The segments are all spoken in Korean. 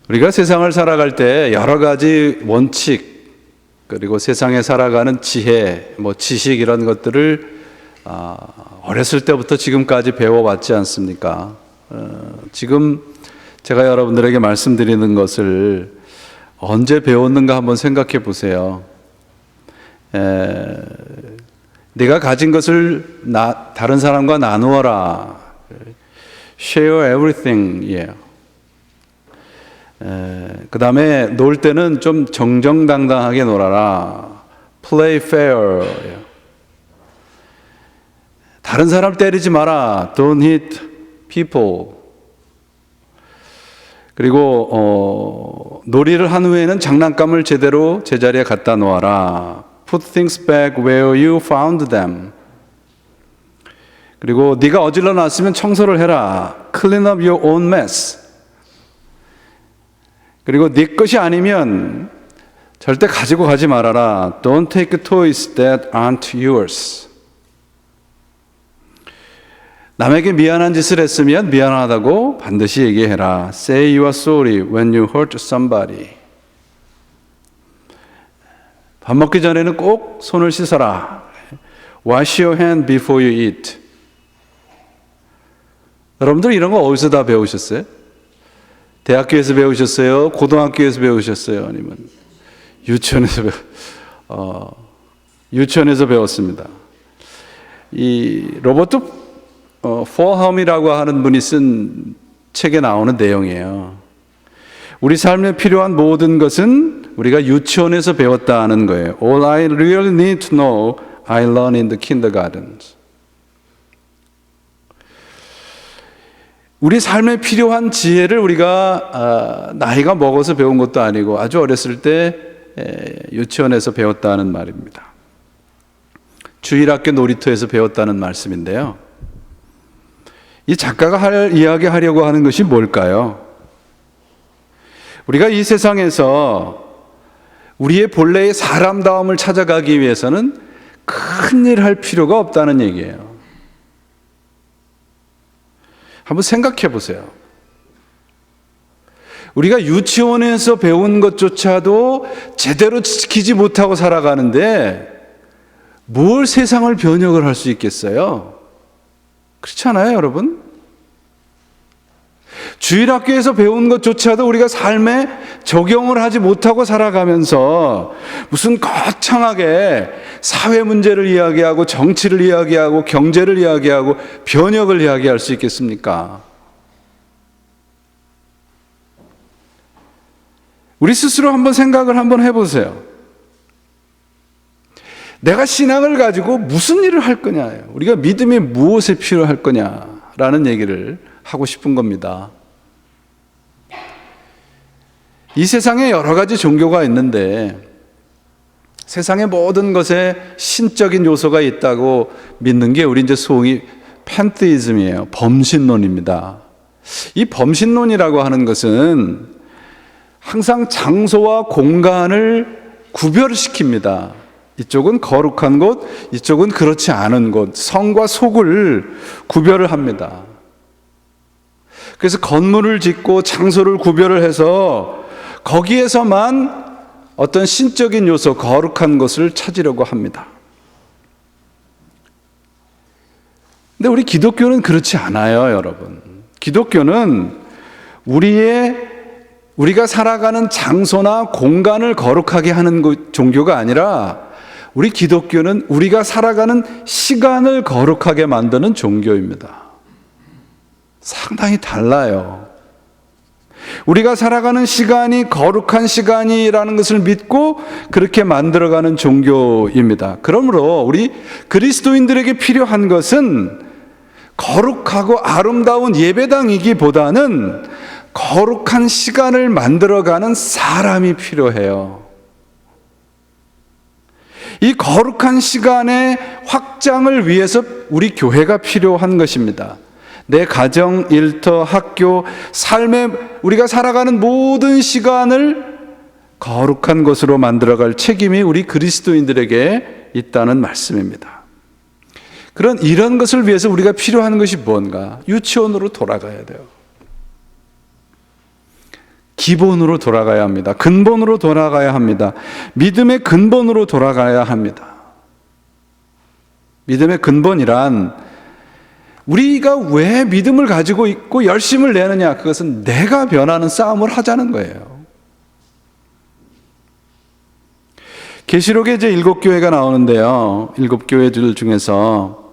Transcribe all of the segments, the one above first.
우리가 세상을 살아갈 때 여러 가지 원칙, 그리고 세상에 살아가는 지혜, 지식 이런 것들을 어렸을 때부터 지금까지 배워왔지 않습니까? 지금 제가 여러분들에게 말씀드리는 것을 언제 배웠는가 한번 생각해 보세요. 네가 가진 것을 다른 사람과 나누어라. Share everything이에요. 그 다음에 놀 때는 좀 정정당당하게 놀아라. Play fair. 다른 사람 때리지 마라. Don't hit people. 그리고 놀이를 한 후에는 장난감을 제대로 제자리에 갖다 놓아라. Put things back where you found them. 그리고 네가 어질러 놨으면 청소를 해라. Clean up your own mess. 그리고 네 것이 아니면 절대 가지고 가지 말아라. Don't take toys that aren't yours. 남에게 미안한 짓을 했으면 미안하다고 반드시 얘기해라. Say you are sorry when you hurt somebody. 밥 먹기 전에는 꼭 손을 씻어라. Wash your hand before you eat. 여러분들 이런 거 어디서 다 배우셨어요? 대학교에서 배우셨어요? 고등학교에서 배우셨어요? 아니면 유치원에서 배웠습니다. 이 로버트 포함이라고 하는 분이 쓴 책에 나오는 내용이에요. 우리 삶에 필요한 모든 것은 우리가 유치원에서 배웠다는 거예요. All I really need to know, I learned in the kindergarten. 우리 삶에 필요한 지혜를 우리가 나이가 먹어서 배운 것도 아니고 아주 어렸을 때 유치원에서 배웠다는 말입니다. 주일학교 놀이터에서 배웠다는 말씀인데요. 이 작가가 이야기하려고 하는 것이 뭘까요? 우리가 이 세상에서 우리의 본래의 사람다움을 찾아가기 위해서는 큰일 할 필요가 없다는 얘기예요. 한번 생각해 보세요. 우리가 유치원에서 배운 것조차도 제대로 지키지 못하고 살아가는데 뭘 세상을 변혁을 할 수 있겠어요? 그렇지 않아요, 여러분? 주일학교에서 배운 것조차도 우리가 삶에 적용을 하지 못하고 살아가면서 무슨 거창하게 사회 문제를 이야기하고 정치를 이야기하고 경제를 이야기하고 변혁을 이야기할 수 있겠습니까? 우리 스스로 한번 생각을 한번 해보세요. 내가 신앙을 가지고 무슨 일을 할 거냐예요. 우리가 믿음이 무엇에 필요할 거냐라는 얘기를 하고 싶은 겁니다. 이 세상에 여러 가지 종교가 있는데 세상의 모든 것에 신적인 요소가 있다고 믿는 게 우리 이제 소위 팬테이즘이에요. 범신론입니다. 이 범신론이라고 하는 것은 항상 장소와 공간을 구별시킵니다. 이쪽은 거룩한 곳, 이쪽은 그렇지 않은 곳, 성과 속을 구별을 합니다. 그래서 건물을 짓고 장소를 구별을 해서 거기에서만 어떤 신적인 요소, 거룩한 것을 찾으려고 합니다. 근데 우리 기독교는 그렇지 않아요, 여러분. 기독교는 우리가 살아가는 장소나 공간을 거룩하게 하는 종교가 아니라 우리 기독교는 우리가 살아가는 시간을 거룩하게 만드는 종교입니다. 상당히 달라요. 우리가 살아가는 시간이 거룩한 시간이라는 것을 믿고 그렇게 만들어가는 종교입니다. 그러므로 우리 그리스도인들에게 필요한 것은 거룩하고 아름다운 예배당이기보다는 거룩한 시간을 만들어가는 사람이 필요해요. 이 거룩한 시간의 확장을 위해서 우리 교회가 필요한 것입니다. 내 가정, 일터, 학교, 삶에 우리가 살아가는 모든 시간을 거룩한 것으로 만들어갈 책임이 우리 그리스도인들에게 있다는 말씀입니다. 이런 것을 위해서 우리가 필요한 것이 뭔가? 유치원으로 돌아가야 돼요. 기본으로 돌아가야 합니다. 근본으로 돌아가야 합니다. 믿음의 근본으로 돌아가야 합니다. 믿음의 근본이란 우리가 왜 믿음을 가지고 있고 열심을 내느냐, 그것은 내가 변하는 싸움을 하자는 거예요. 계시록에 이제 7교회가 나오는데요. 7교회들 중에서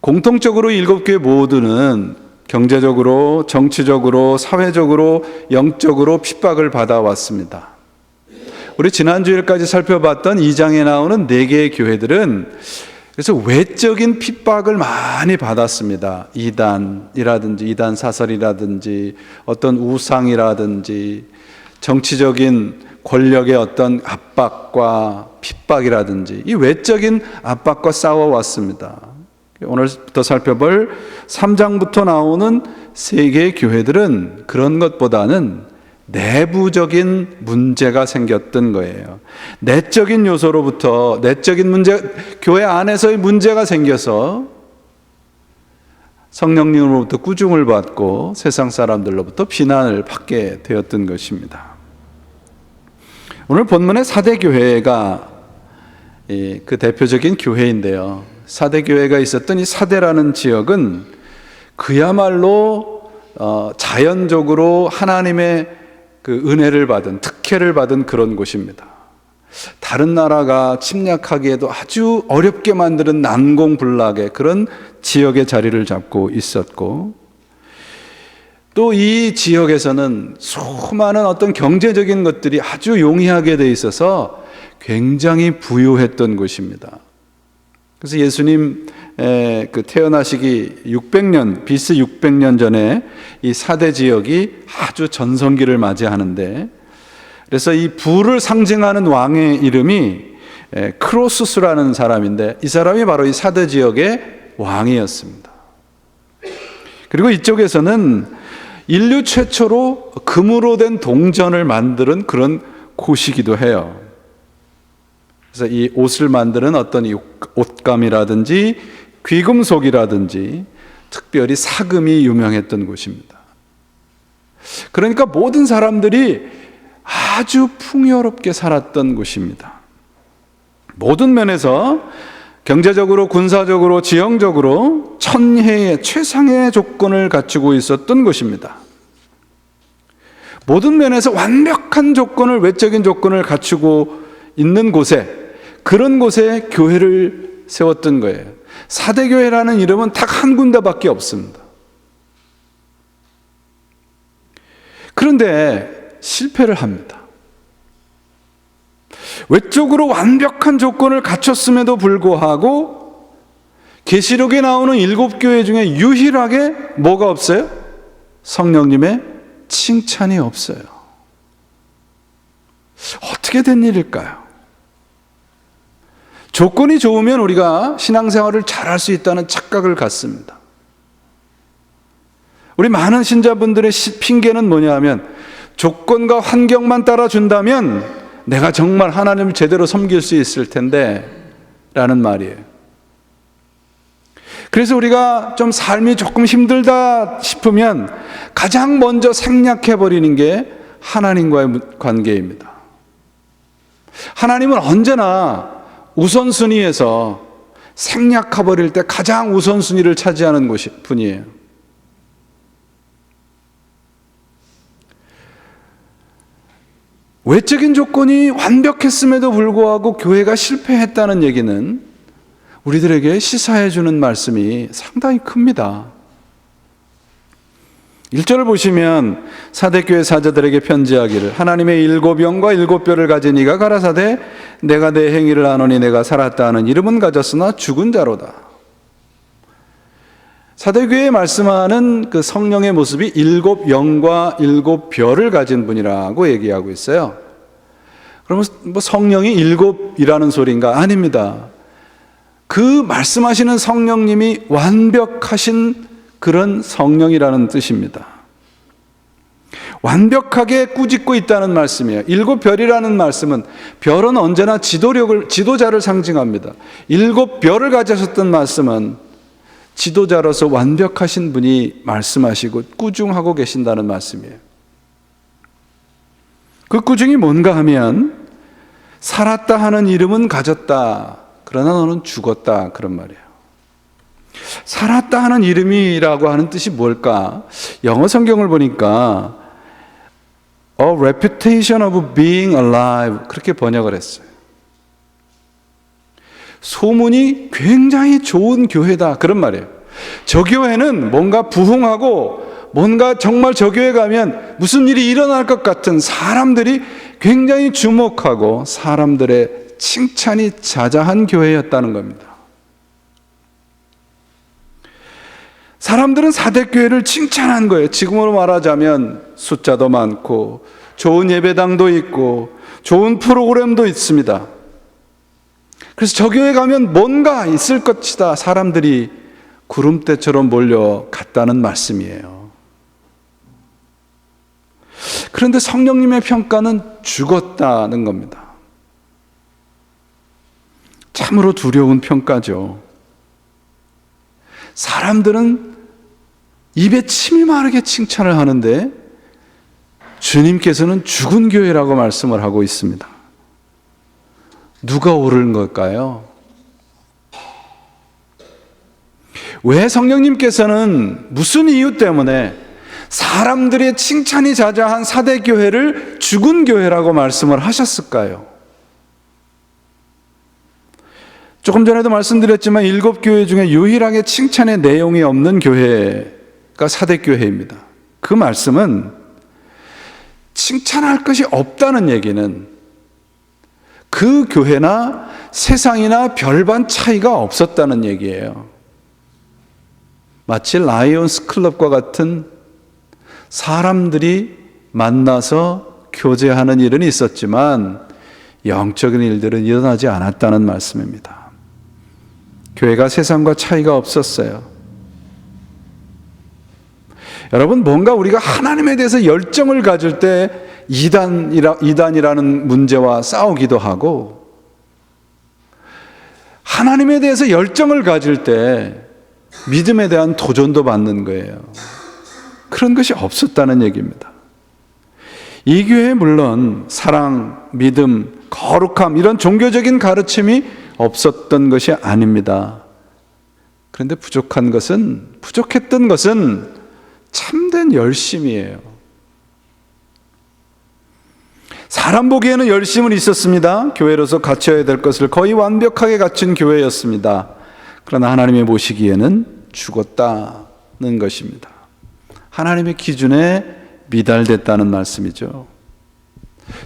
공통적으로 7교회 모두는 경제적으로, 정치적으로, 사회적으로, 영적으로 핍박을 받아왔습니다. 우리 지난주일까지 살펴봤던 2장에 나오는 4개의 교회들은 그래서 외적인 핍박을 많이 받았습니다. 이단이라든지 이단 사설이라든지 어떤 우상이라든지 정치적인 권력의 어떤 압박과 핍박이라든지 이 외적인 압박과 싸워왔습니다. 오늘부터 살펴볼 3장부터 나오는 3개의 교회들은 그런 것보다는 내부적인 문제가 생겼던 거예요. 내적인 요소로부터 내적인 문제, 교회 안에서의 문제가 생겨서 성령님으로부터 꾸중을 받고 세상 사람들로부터 비난을 받게 되었던 것입니다. 오늘 본문의 사대교회가 그 대표적인 교회인데요. 사대교회가 있었던 이 사대라는 지역은 그야말로 자연적으로 하나님의 그 은혜를 받은, 특혜를 받은 그런 곳입니다. 다른 나라가 침략하기에도 아주 어렵게 만드는 난공불락의 그런 지역의 자리를 잡고 있었고, 또 이 지역에서는 수많은 어떤 경제적인 것들이 아주 용이하게 돼 있어서 굉장히 부유했던 곳입니다. 그래서 예수님 그 태어나시기 600년, BC 600년 전에 이 사대 지역이 아주 전성기를 맞이하는데, 그래서 이 부를 상징하는 왕의 이름이 크로수스라는 사람인데, 이 사람이 바로 이 사대 지역의 왕이었습니다. 그리고 이쪽에서는 인류 최초로 금으로 된 동전을 만드는 그런 곳이기도 해요. 그래서 이 옷을 만드는 어떤 이 옷감이라든지 귀금속이라든지 특별히 사금이 유명했던 곳입니다. 그러니까 모든 사람들이 아주 풍요롭게 살았던 곳입니다. 모든 면에서 경제적으로, 군사적으로, 지형적으로 천혜의 최상의 조건을 갖추고 있었던 곳입니다. 모든 면에서 완벽한 조건을, 외적인 조건을 갖추고 있는 곳에, 그런 곳에 교회를 세웠던 거예요. 사대교회라는 이름은 딱 한 군데밖에 없습니다. 그런데 실패를 합니다. 외적으로 완벽한 조건을 갖췄음에도 불구하고 계시록에 나오는 7교회 중에 유일하게 뭐가 없어요? 성령님의 칭찬이 없어요. 어떻게 된 일일까요? 조건이 좋으면 우리가 신앙생활을 잘할 수 있다는 착각을 갖습니다. 우리 많은 신자분들의 핑계는 뭐냐 하면, 조건과 환경만 따라준다면 내가 정말 하나님을 제대로 섬길 수 있을 텐데 라는 말이에요. 그래서 우리가 좀 삶이 조금 힘들다 싶으면 가장 먼저 생략해버리는 게 하나님과의 관계입니다. 하나님은 언제나 우선순위에서 생략해버릴 때 가장 우선순위를 차지하는 분이에요. 외적인 조건이 완벽했음에도 불구하고 교회가 실패했다는 얘기는 우리들에게 시사해 주는 말씀이 상당히 큽니다. 1절을 보시면 사대교회 사자들에게 편지하기를, 하나님의 7영과 7뼈를 가진 이가 가라사대 내가 내 행위를 아노니 내가 살았다 하는 이름은 가졌으나 죽은 자로다. 사대교회에 말씀하는 그 성령의 모습이 7영과 7뼈를 가진 분이라고 얘기하고 있어요. 그러면 뭐 성령이 7이라는 소리인가? 아닙니다. 그 말씀하시는 성령님이 완벽하신 그런 성령이라는 뜻입니다. 완벽하게 꾸짖고 있다는 말씀이에요. 7별이라는 말씀은, 별은 언제나 지도자를 상징합니다. 7별을 가지셨던 말씀은 지도자로서 완벽하신 분이 말씀하시고 꾸중하고 계신다는 말씀이에요. 그 꾸중이 뭔가 하면 살았다 하는 이름은 가졌다. 그러나 너는 죽었다. 그런 말이에요. 살았다 하는 이름이라고 하는 뜻이 뭘까? 영어 성경을 보니까 A reputation of being alive 그렇게 번역을 했어요. 소문이 굉장히 좋은 교회다. 그런 말이에요. 저 교회는 뭔가 부흥하고 뭔가 정말 저 교회 가면 무슨 일이 일어날 것 같은 사람들이 굉장히 주목하고 사람들의 칭찬이 자자한 교회였다는 겁니다. 사람들은 사대교회를 칭찬한 거예요. 지금으로 말하자면 숫자도 많고 좋은 예배당도 있고 좋은 프로그램도 있습니다. 그래서 저 교회 가면 뭔가 있을 것이다. 사람들이 구름대처럼 몰려갔다는 말씀이에요. 그런데 성령님의 평가는 죽었다는 겁니다. 참으로 두려운 평가죠. 사람들은 입에 침이 마르게 칭찬을 하는데 주님께서는 죽은 교회라고 말씀을 하고 있습니다. 누가 옳은 걸까요? 왜 성령님께서는 무슨 이유 때문에 사람들의 칭찬이 자자한 사대교회를 죽은 교회라고 말씀을 하셨을까요? 조금 전에도 말씀드렸지만 7교회 중에 유일하게 칭찬의 내용이 없는 교회가 사대교회입니다. 그 말씀은 칭찬할 것이 없다는 얘기는 그 교회나 세상이나 별반 차이가 없었다는 얘기예요. 마치 라이온스 클럽과 같은 사람들이 만나서 교제하는 일은 있었지만 영적인 일들은 일어나지 않았다는 말씀입니다. 교회가 세상과 차이가 없었어요. 여러분, 뭔가 우리가 하나님에 대해서 열정을 가질 때 이단이라는 문제와 싸우기도 하고, 하나님에 대해서 열정을 가질 때 믿음에 대한 도전도 받는 거예요. 그런 것이 없었다는 얘기입니다. 이 교회에 물론 사랑, 믿음, 거룩함 이런 종교적인 가르침이 없었던 것이 아닙니다. 그런데 부족했던 것은 참된 열심이에요. 사람 보기에는 열심은 있었습니다. 교회로서 갖춰야 될 것을 거의 완벽하게 갖춘 교회였습니다. 그러나 하나님의 보시기에는 죽었다는 것입니다. 하나님의 기준에 미달됐다는 말씀이죠.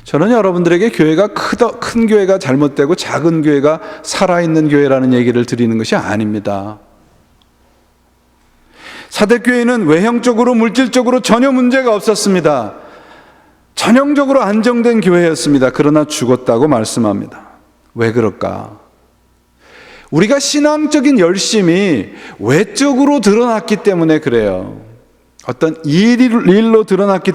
저는 여러분들에게 교회가 큰 교회가 잘못되고 작은 교회가 살아있는 교회라는 얘기를 드리는 것이 아닙니다. 사대교회는 외형적으로 물질적으로 전혀 문제가 없었습니다. 전형적으로 안정된 교회였습니다. 그러나 죽었다고 말씀합니다. 왜 그럴까? 우리가 신앙적인 열심이 외적으로 드러났기 때문에 그래요. 어떤 일로 드러났기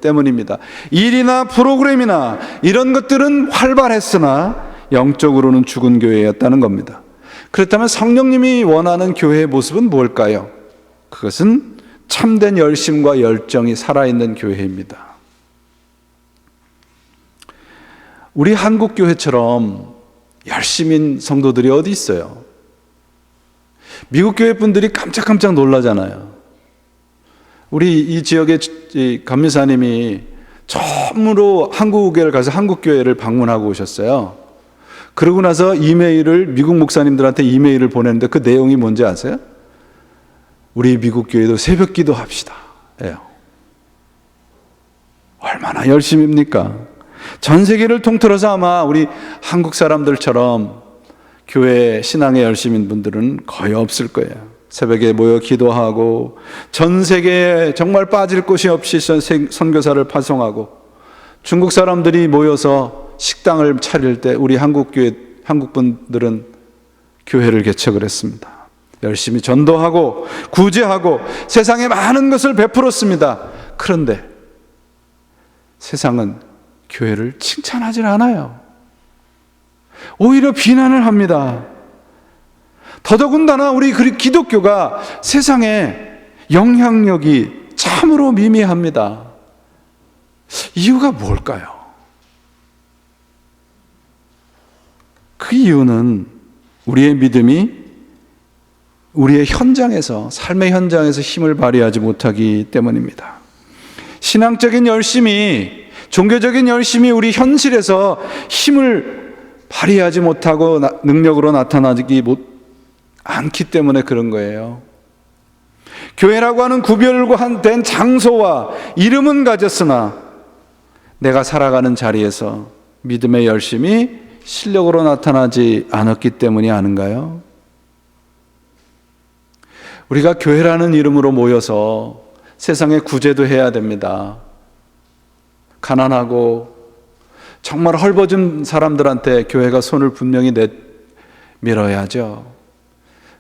때문입니다. 일이나 프로그램이나 이런 것들은 활발했으나 영적으로는 죽은 교회였다는 겁니다. 그렇다면 성령님이 원하는 교회의 모습은 뭘까요? 그것은 참된 열심과 열정이 살아있는 교회입니다. 우리 한국 교회처럼 열심인 성도들이 어디 있어요? 미국 교회 분들이 깜짝깜짝 놀라잖아요. 우리 이 지역의 감리사님이 처음으로 한국에 가서 한국교회를 방문하고 오셨어요. 그러고 나서 미국 목사님들한테 이메일을 보냈는데 그 내용이 뭔지 아세요? 우리 미국 교회도 새벽 기도 합시다. 얼마나 열심입니까? 전 세계를 통틀어서 아마 우리 한국 사람들처럼 교회 신앙에 열심인 분들은 거의 없을 거예요. 새벽에 모여 기도하고 전 세계에 정말 빠질 곳이 없이 선교사를 파송하고 중국 사람들이 모여서 식당을 차릴 때 우리 한국 분들은 교회를 개척을 했습니다. 열심히 전도하고 구제하고 세상에 많은 것을 베풀었습니다. 그런데 세상은 교회를 칭찬하지 않아요. 오히려 비난을 합니다. 더더군다나 우리 기독교가 세상에 영향력이 참으로 미미합니다. 이유가 뭘까요? 그 이유는 우리의 믿음이 우리의 현장에서, 삶의 현장에서 힘을 발휘하지 못하기 때문입니다. 신앙적인 열심이, 종교적인 열심이 우리 현실에서 힘을 발휘하지 못하고 능력으로 나타나지 않기 때문에 그런 거예요. 교회라고 하는 구별된 장소와 이름은 가졌으나 내가 살아가는 자리에서 믿음의 열심이 실력으로 나타나지 않았기 때문이 아닌가요? 우리가 교회라는 이름으로 모여서 세상에 구제도 해야 됩니다. 가난하고 정말 헐벗은 사람들한테 교회가 손을 분명히 내밀어야죠.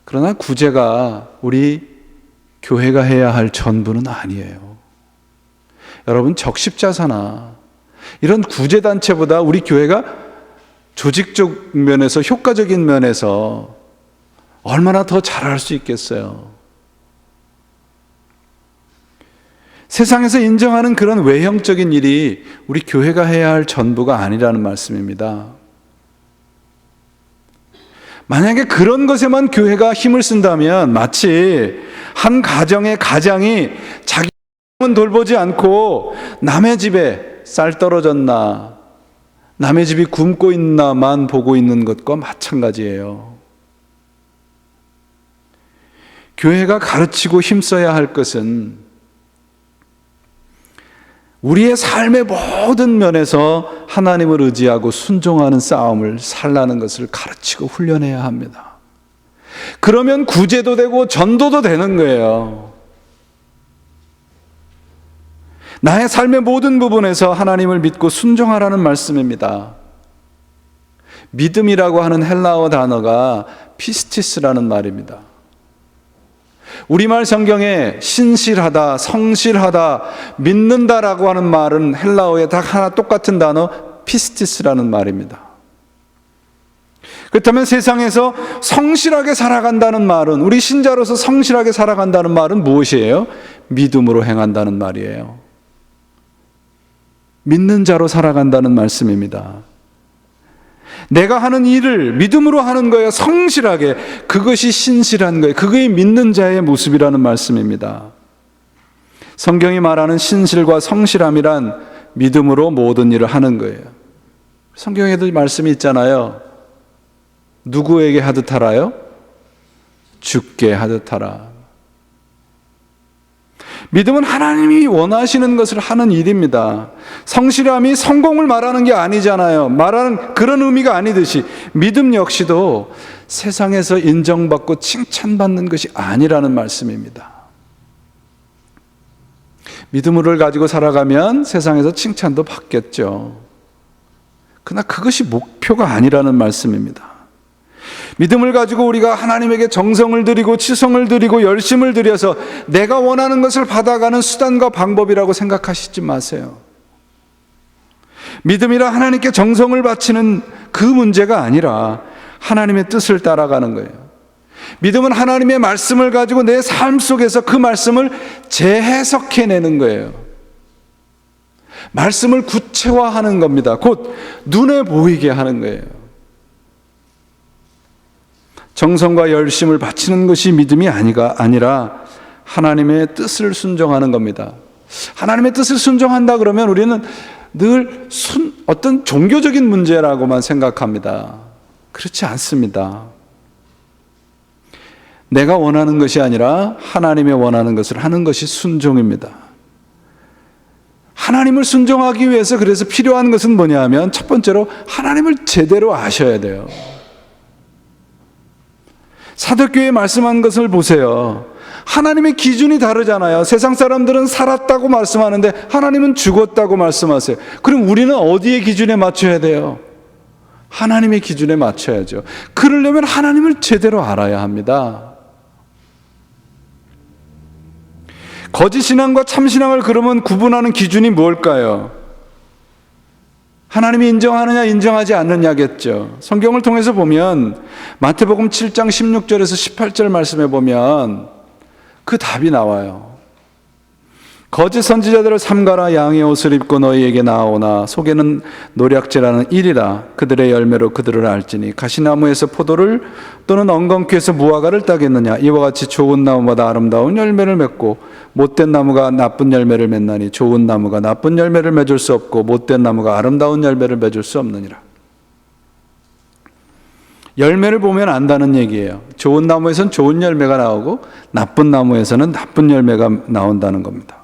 그러나 구제가 우리 교회가 해야 할 전부는 아니에요. 여러분, 적십자사나 이런 구제단체보다 우리 교회가 조직적 면에서, 효과적인 면에서 얼마나 더 잘할 수 있겠어요. 세상에서 인정하는 그런 외형적인 일이 우리 교회가 해야 할 전부가 아니라는 말씀입니다. 만약에 그런 것에만 교회가 힘을 쓴다면 마치 한 가정의 가장이 자기 집은 돌보지 않고 남의 집에 쌀 떨어졌나, 남의 집이 굶고 있나만 보고 있는 것과 마찬가지예요. 교회가 가르치고 힘써야 할 것은 우리의 삶의 모든 면에서 하나님을 의지하고 순종하는 싸움을 살라는 것을 가르치고 훈련해야 합니다. 그러면 구제도 되고 전도도 되는 거예요. 나의 삶의 모든 부분에서 하나님을 믿고 순종하라는 말씀입니다. 믿음이라고 하는 헬라어 단어가 피스티스라는 말입니다. 우리말 성경에 신실하다, 성실하다, 믿는다라고 하는 말은 헬라어에 다 하나 똑같은 단어 피스티스라는 말입니다. 그렇다면 세상에서 성실하게 살아간다는 말은, 우리 신자로서 성실하게 살아간다는 말은 무엇이에요? 믿음으로 행한다는 말이에요. 믿는 자로 살아간다는 말씀입니다. 내가 하는 일을 믿음으로 하는 거예요. 성실하게. 그것이 신실한 거예요. 그게 믿는 자의 모습이라는 말씀입니다. 성경이 말하는 신실과 성실함이란 믿음으로 모든 일을 하는 거예요. 성경에도 말씀이 있잖아요. 누구에게 하듯 하라요? 주께 하듯 하라. 믿음은 하나님이 원하시는 것을 하는 일입니다. 성실함이 성공을 말하는 게 아니잖아요. 말하는 그런 의미가 아니듯이 믿음 역시도 세상에서 인정받고 칭찬받는 것이 아니라는 말씀입니다. 믿음을 가지고 살아가면 세상에서 칭찬도 받겠죠. 그러나 그것이 목표가 아니라는 말씀입니다. 믿음을 가지고 우리가 하나님에게 정성을 들이고 치성을 들이고 열심을 들여서 내가 원하는 것을 받아가는 수단과 방법이라고 생각하시지 마세요. 믿음이라 하나님께 정성을 바치는 그 문제가 아니라 하나님의 뜻을 따라가는 거예요. 믿음은 하나님의 말씀을 가지고 내 삶 속에서 그 말씀을 재해석해내는 거예요. 말씀을 구체화하는 겁니다. 곧 눈에 보이게 하는 거예요. 정성과 열심을 바치는 것이 믿음이 아니라 하나님의 뜻을 순종하는 겁니다. 하나님의 뜻을 순종한다 그러면 우리는 늘 어떤 종교적인 문제라고만 생각합니다. 그렇지 않습니다. 내가 원하는 것이 아니라 하나님의 원하는 것을 하는 것이 순종입니다. 하나님을 순종하기 위해서 그래서 필요한 것은 뭐냐 하면 첫 번째로 하나님을 제대로 아셔야 돼요. 사도교회에 말씀한 것을 보세요. 하나님의 기준이 다르잖아요. 세상 사람들은 살았다고 말씀하는데 하나님은 죽었다고 말씀하세요. 그럼 우리는 어디의 기준에 맞춰야 돼요? 하나님의 기준에 맞춰야죠. 그러려면 하나님을 제대로 알아야 합니다. 거짓 신앙과 참 신앙을 그러면 구분하는 기준이 뭘까요? 하나님이 인정하느냐 인정하지 않느냐겠죠. 성경을 통해서 보면 마태복음 7장 16절에서 18절 말씀에 보면 그 답이 나와요. 거짓 선지자들을 삼가라. 양의 옷을 입고 너희에게 나오나 속에는 노략질하는 일이라. 그들의 열매로 그들을 알지니 가시나무에서 포도를 또는 엉겅퀴에서 무화과를 따겠느냐. 이와 같이 좋은 나무마다 아름다운 열매를 맺고 못된 나무가 나쁜 열매를 맺나니 좋은 나무가 나쁜 열매를 맺을 수 없고 못된 나무가 아름다운 열매를 맺을 수 없느니라. 열매를 보면 안다는 얘기예요. 좋은 나무에서는 좋은 열매가 나오고 나쁜 나무에서는 나쁜 열매가 나온다는 겁니다.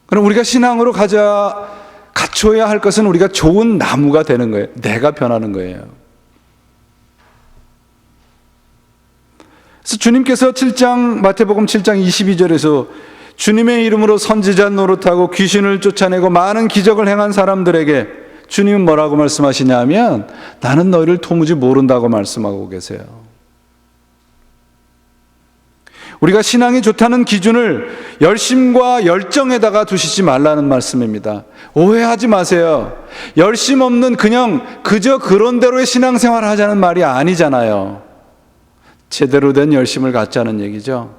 그럼 우리가 신앙으로 갖춰야 할 것은 우리가 좋은 나무가 되는 거예요. 내가 변하는 거예요. 그래서 주님께서 마태복음 7장 22절에서 주님의 이름으로 선지자 노릇하고 귀신을 쫓아내고 많은 기적을 행한 사람들에게 주님은 뭐라고 말씀하시냐면 나는 너희를 도무지 모른다고 말씀하고 계세요. 우리가 신앙이 좋다는 기준을 열심과 열정에다가 두시지 말라는 말씀입니다. 오해하지 마세요. 열심 없는 그저 그런 대로의 신앙생활을 하자는 말이 아니잖아요. 제대로 된 열심을 갖자는 얘기죠.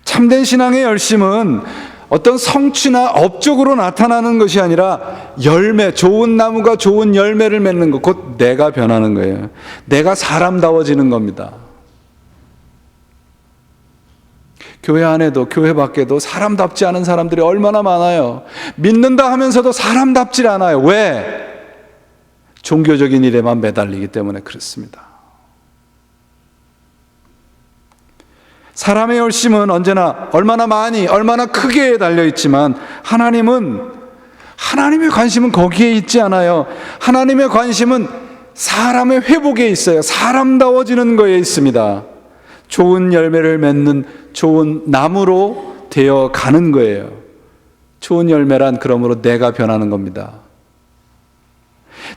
참된 신앙의 열심은 어떤 성취나 업적으로 나타나는 것이 아니라 열매, 좋은 나무가 좋은 열매를 맺는 것, 곧 내가 변하는 거예요. 내가 사람다워지는 겁니다. 교회 안에도 교회 밖에도 사람답지 않은 사람들이 얼마나 많아요. 믿는다 하면서도 사람답지 않아요. 왜? 종교적인 일에만 매달리기 때문에 그렇습니다. 사람의 열심은 언제나 얼마나 많이 얼마나 크게 달려있지만 하나님의 관심은 거기에 있지 않아요. 하나님의 관심은 사람의 회복에 있어요. 사람다워지는 거에 있습니다. 좋은 열매를 맺는 좋은 나무로 되어 가는 거예요. 좋은 열매란 그러므로 내가 변하는 겁니다.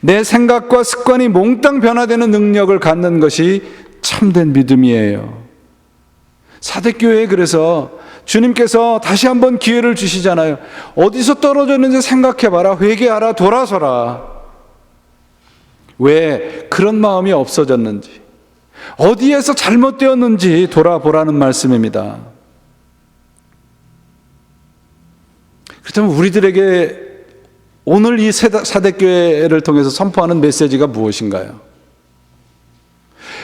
내 생각과 습관이 몽땅 변화되는 능력을 갖는 것이 참된 믿음이에요. 사대교회에 그래서 주님께서 다시 한번 기회를 주시잖아요. 어디서 떨어졌는지 생각해봐라. 회개하라. 돌아서라. 왜 그런 마음이 없어졌는지, 어디에서 잘못되었는지 돌아보라는 말씀입니다. 그렇다면 우리들에게 오늘 이 사대교회를 통해서 선포하는 메시지가 무엇인가요?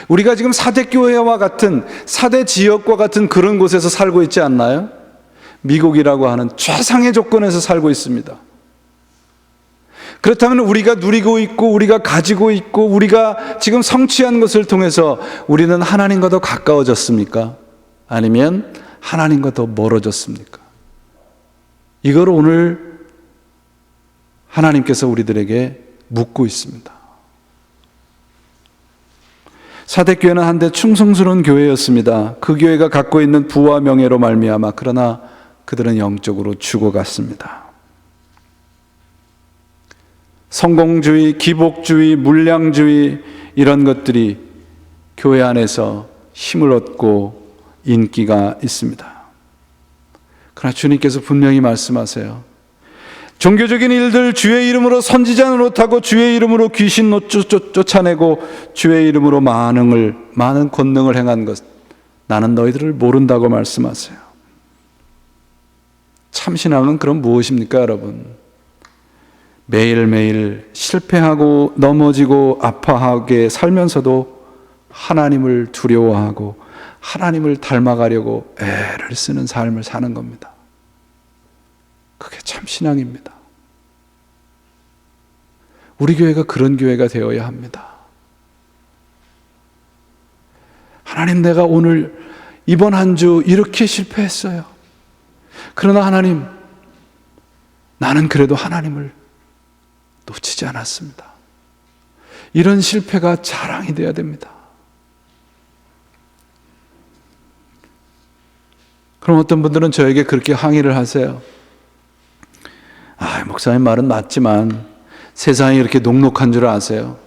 우리가 지금 사대교회와 같은 사대 지역과 같은 그런 곳에서 살고 있지 않나요? 미국이라고 하는 최상의 조건에서 살고 있습니다. 그렇다면 우리가 누리고 있고 우리가 가지고 있고 우리가 지금 성취한 것을 통해서 우리는 하나님과 더 가까워졌습니까? 아니면 하나님과 더 멀어졌습니까? 이걸 오늘 하나님께서 우리들에게 묻고 있습니다. 사대교회는 한때 충성스러운 교회였습니다. 그 교회가 갖고 있는 부와 명예로 말미암아 그러나 그들은 영적으로 죽어갔습니다. 성공주의, 기복주의, 물량주의 이런 것들이 교회 안에서 힘을 얻고 인기가 있습니다. 그러나 주님께서 분명히 말씀하세요. 종교적인 일들, 주의 이름으로 선지자 노릇하고 주의 이름으로 귀신 쫓아내고 주의 이름으로 많은 권능을 행한 것, 나는 너희들을 모른다고 말씀하세요. 참신앙은 그럼 무엇입니까, 여러분? 매일매일 실패하고 넘어지고 아파하게 살면서도 하나님을 두려워하고 하나님을 닮아가려고 애를 쓰는 삶을 사는 겁니다. 그게 참 신앙입니다. 우리 교회가 그런 교회가 되어야 합니다. 하나님, 내가 오늘 이번 한 주 이렇게 실패했어요. 그러나 하나님, 나는 그래도 하나님을 놓치지 않았습니다. 이런 실패가 자랑이 되어야 됩니다. 그럼 어떤 분들은 저에게 그렇게 항의를 하세요. 목사님 말은 맞지만 세상이 이렇게 녹록한 줄 아세요?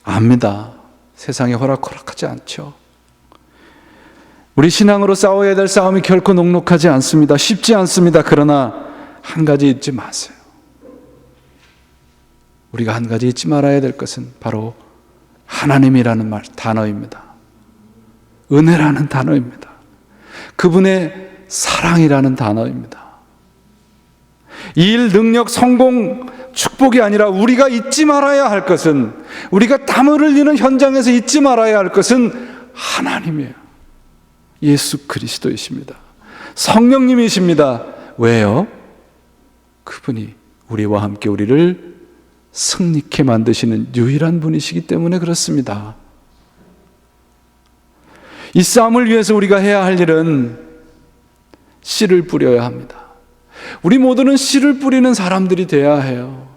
압니다. 세상이 호락호락하지 않죠. 우리 신앙으로 싸워야 될 싸움이 결코 녹록하지 않습니다. 쉽지 않습니다. 그러나 한 가지 잊지 마세요. 우리가 한 가지 잊지 말아야 될 것은 바로 하나님이라는 단어입니다. 은혜라는 단어입니다. 그분의 사랑이라는 단어입니다. 일, 능력, 성공, 축복이 아니라 우리가 잊지 말아야 할 것은, 우리가 땀을 흘리는 현장에서 잊지 말아야 할 것은 하나님이에요. 예수 그리스도이십니다. 성령님이십니다. 왜요? 그분이 우리와 함께 우리를 승리케 만드시는 유일한 분이시기 때문에 그렇습니다. 이 싸움을 위해서 우리가 해야 할 일은 씨를 뿌려야 합니다. 우리 모두는 씨를 뿌리는 사람들이 되어야 해요.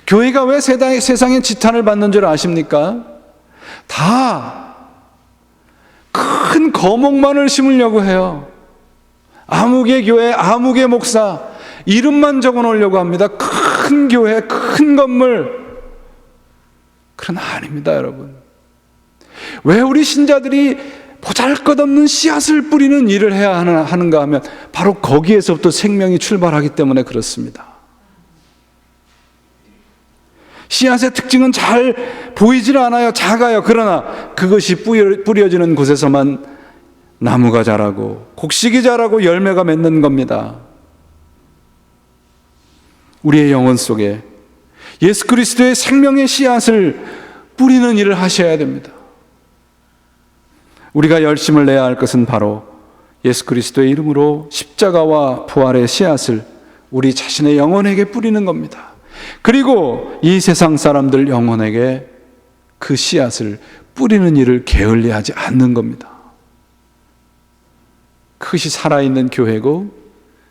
교회가 왜 세상에 지탄을 받는 줄 아십니까? 다 큰 거목만을 심으려고 해요. 아무개 교회, 아무개 목사 이름만 적어 놓으려고 합니다. 큰 교회, 큰 건물. 그러나 아닙니다, 여러분. 왜 우리 신자들이 보잘것없는 씨앗을 뿌리는 일을 해야 하는가 하면 바로 거기에서부터 생명이 출발하기 때문에 그렇습니다. 씨앗의 특징은 잘 보이질 않아요. 작아요. 그러나 그것이 뿌려지는 곳에서만 나무가 자라고 곡식이 자라고 열매가 맺는 겁니다. 우리의 영혼 속에 예수 그리스도의 생명의 씨앗을 뿌리는 일을 하셔야 됩니다. 우리가 열심을 내야 할 것은 바로 예수 그리스도의 이름으로 십자가와 부활의 씨앗을 우리 자신의 영혼에게 뿌리는 겁니다. 그리고 이 세상 사람들 영혼에게 그 씨앗을 뿌리는 일을 게을리하지 않는 겁니다. 그것이 살아있는 교회고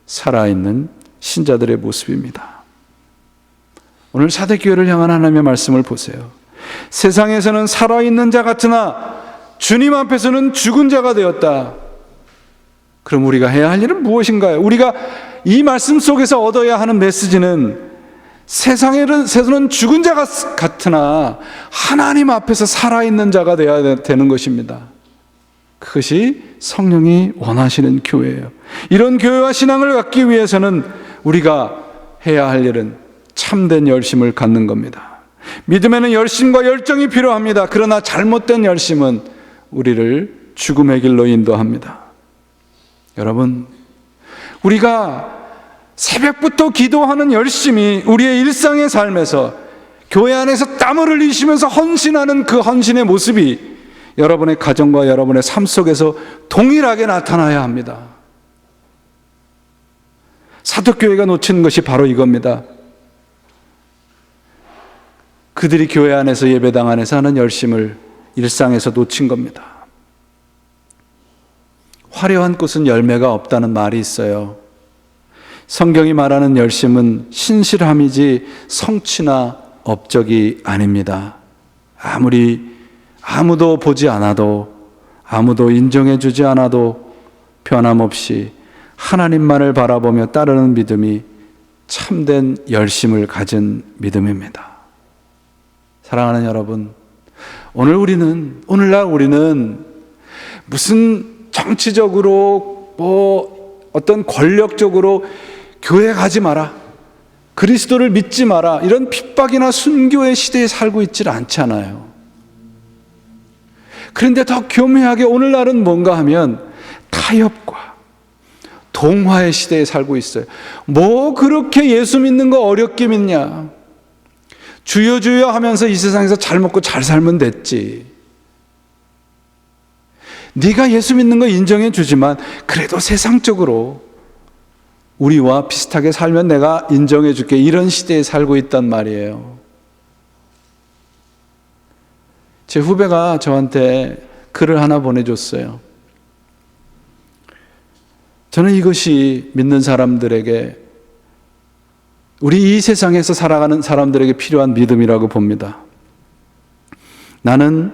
살아있는 신자들의 모습입니다. 오늘 사대교회를 향한 하나님의 말씀을 보세요. 세상에서는 살아있는 자 같으나 주님 앞에서는 죽은 자가 되었다. 그럼 우리가 해야 할 일은 무엇인가요? 우리가 이 말씀 속에서 얻어야 하는 메시지는 세상에서는 죽은 자 같으나 하나님 앞에서 살아있는 자가 되어야 되는 것입니다. 그것이 성령이 원하시는 교회예요. 이런 교회와 신앙을 갖기 위해서는 우리가 해야 할 일은 참된 열심을 갖는 겁니다. 믿음에는 열심과 열정이 필요합니다. 그러나 잘못된 열심은 우리를 죽음의 길로 인도합니다. 여러분, 우리가 새벽부터 기도하는 열심이 우리의 일상의 삶에서 교회 안에서 땀을 흘리시면서 헌신하는 그 헌신의 모습이 여러분의 가정과 여러분의 삶 속에서 동일하게 나타나야 합니다. 사도교회가 놓친 것이 바로 이겁니다. 그들이 교회 안에서 예배당 안에서 하는 열심을 일상에서 놓친 겁니다. 화려한 꽃은 열매가 없다는 말이 있어요. 성경이 말하는 열심은 신실함이지 성취나 업적이 아닙니다. 아무도 보지 않아도, 아무도 인정해 주지 않아도 변함없이 하나님만을 바라보며 따르는 믿음이 참된 열심을 가진 믿음입니다. 사랑하는 여러분, 오늘날 우리는 무슨 정치적으로 어떤 권력적으로 교회 가지 마라, 그리스도를 믿지 마라, 이런 핍박이나 순교의 시대에 살고 있질 않잖아요. 그런데 더 교묘하게 오늘날은 뭔가 하면 타협과 동화의 시대에 살고 있어요. 뭐 그렇게 예수 믿는 거 어렵게 믿냐, 주여 주여 하면서 이 세상에서 잘 먹고 잘 살면 됐지. 네가 예수 믿는 거 인정해 주지만 그래도 세상적으로 우리와 비슷하게 살면 내가 인정해 줄게, 이런 시대에 살고 있단 말이에요. 제 후배가 저한테 글을 하나 보내줬어요. 저는 이것이 믿는 사람들에게, 우리 이 세상에서 살아가는 사람들에게 필요한 믿음이라고 봅니다. 나는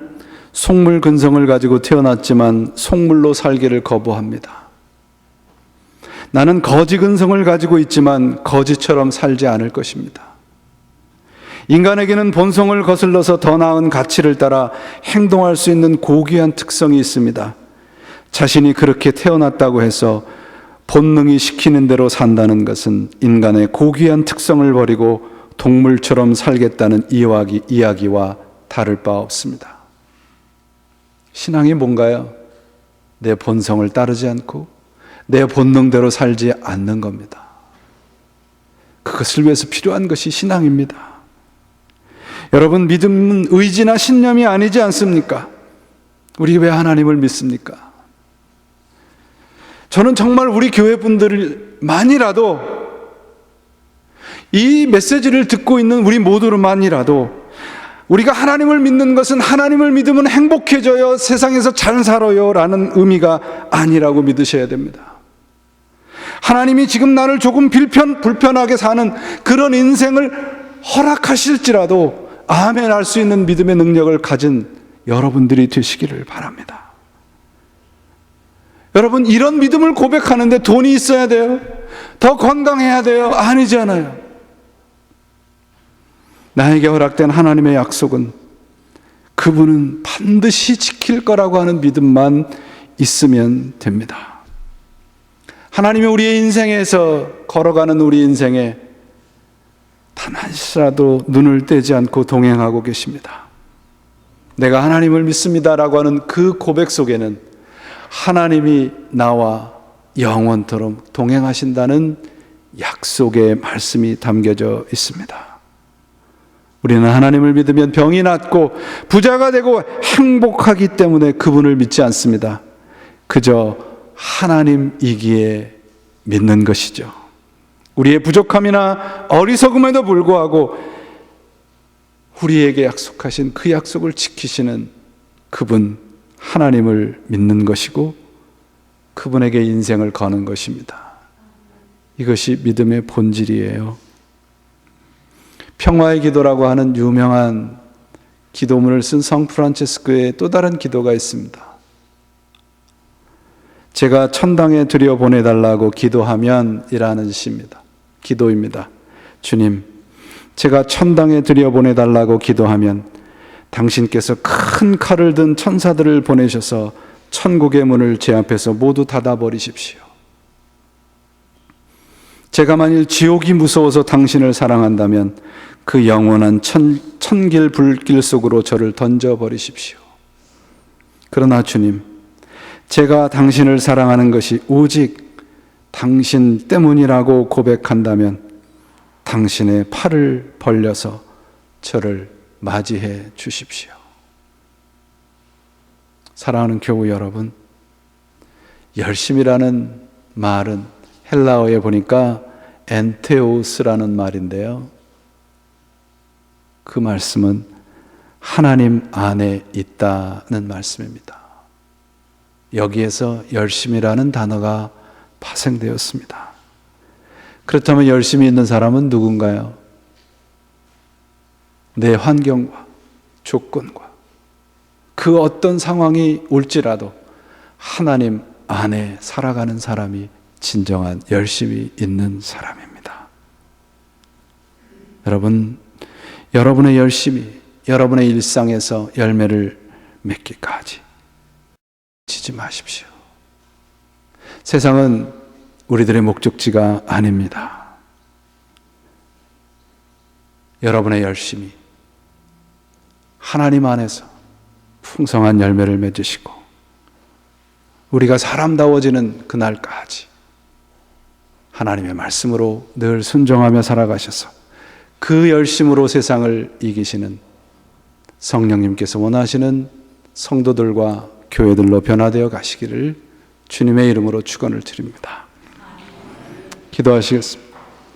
속물 근성을 가지고 태어났지만 속물로 살기를 거부합니다. 나는 거지 근성을 가지고 있지만 거지처럼 살지 않을 것입니다. 인간에게는 본성을 거슬러서 더 나은 가치를 따라 행동할 수 있는 고귀한 특성이 있습니다. 자신이 그렇게 태어났다고 해서 본능이 시키는 대로 산다는 것은 인간의 고귀한 특성을 버리고 동물처럼 살겠다는 이야기와 다를 바 없습니다. 신앙이 뭔가요? 내 본성을 따르지 않고 내 본능대로 살지 않는 겁니다. 그것을 위해서 필요한 것이 신앙입니다. 여러분, 믿음은 의지나 신념이 아니지 않습니까? 우리 왜 하나님을 믿습니까? 저는 정말 우리 교회 분들만이라도 이 메시지를 듣고 있는 우리 모두만이라도 우리가 하나님을 믿는 것은 하나님을 믿으면 행복해져요, 세상에서 잘 살아요 라는 의미가 아니라고 믿으셔야 됩니다. 하나님이 지금 나를 조금 불편하게 사는 그런 인생을 허락하실지라도 아멘 할 수 있는 믿음의 능력을 가진 여러분들이 되시기를 바랍니다. 여러분, 이런 믿음을 고백하는데 돈이 있어야 돼요? 더 건강해야 돼요? 아니잖아요. 나에게 허락된 하나님의 약속은 그분은 반드시 지킬 거라고 하는 믿음만 있으면 됩니다. 하나님이 우리의 인생에서 걸어가는 우리 인생에 단 한시라도 눈을 떼지 않고 동행하고 계십니다. 내가 하나님을 믿습니다라고 하는 그 고백 속에는 하나님이 나와 영원토록 동행하신다는 약속의 말씀이 담겨져 있습니다. 우리는 하나님을 믿으면 병이 낫고 부자가 되고 행복하기 때문에 그분을 믿지 않습니다. 그저 하나님이기에 믿는 것이죠. 우리의 부족함이나 어리석음에도 불구하고 우리에게 약속하신 그 약속을 지키시는 그분 하나님을 믿는 것이고 그분에게 인생을 거는 것입니다. 이것이 믿음의 본질이에요. 평화의 기도라고 하는 유명한 기도문을 쓴 성 프란체스코의 또 다른 기도가 있습니다. 제가 천당에 들여보내달라고 기도하면 이라는 기도입니다. 주님, 제가 천당에 들여보내달라고 기도하면 당신께서 큰 칼을 든 천사들을 보내셔서 천국의 문을 제 앞에서 모두 닫아버리십시오. 제가 만일 지옥이 무서워서 당신을 사랑한다면 그 영원한 천길 불길 속으로 저를 던져버리십시오. 그러나 주님, 제가 당신을 사랑하는 것이 오직 당신 때문이라고 고백한다면 당신의 팔을 벌려서 저를 맞이해 주십시오. 사랑하는 교우 여러분, 열심이라는 말은 헬라어에 보니까 엔테오스라는 말인데요. 그 말씀은 하나님 안에 있다는 말씀입니다. 여기에서 열심이라는 단어가 파생되었습니다. 그렇다면 열심히 있는 사람은 누군가요? 내 환경과 조건과 그 어떤 상황이 올지라도 하나님 안에 살아가는 사람이 진정한 열심이 있는 사람입니다. 여러분, 여러분의 열심이 여러분의 일상에서 열매를 맺기까지 지지 마십시오. 세상은 우리들의 목적지가 아닙니다. 여러분의 열심이 하나님 안에서 풍성한 열매를 맺으시고 우리가 사람다워지는 그날까지 하나님의 말씀으로 늘 순종하며 살아가셔서 그 열심으로 세상을 이기시는 성령님께서 원하시는 성도들과 교회들로 변화되어 가시기를 주님의 이름으로 축원을 드립니다. 기도하시겠습니다.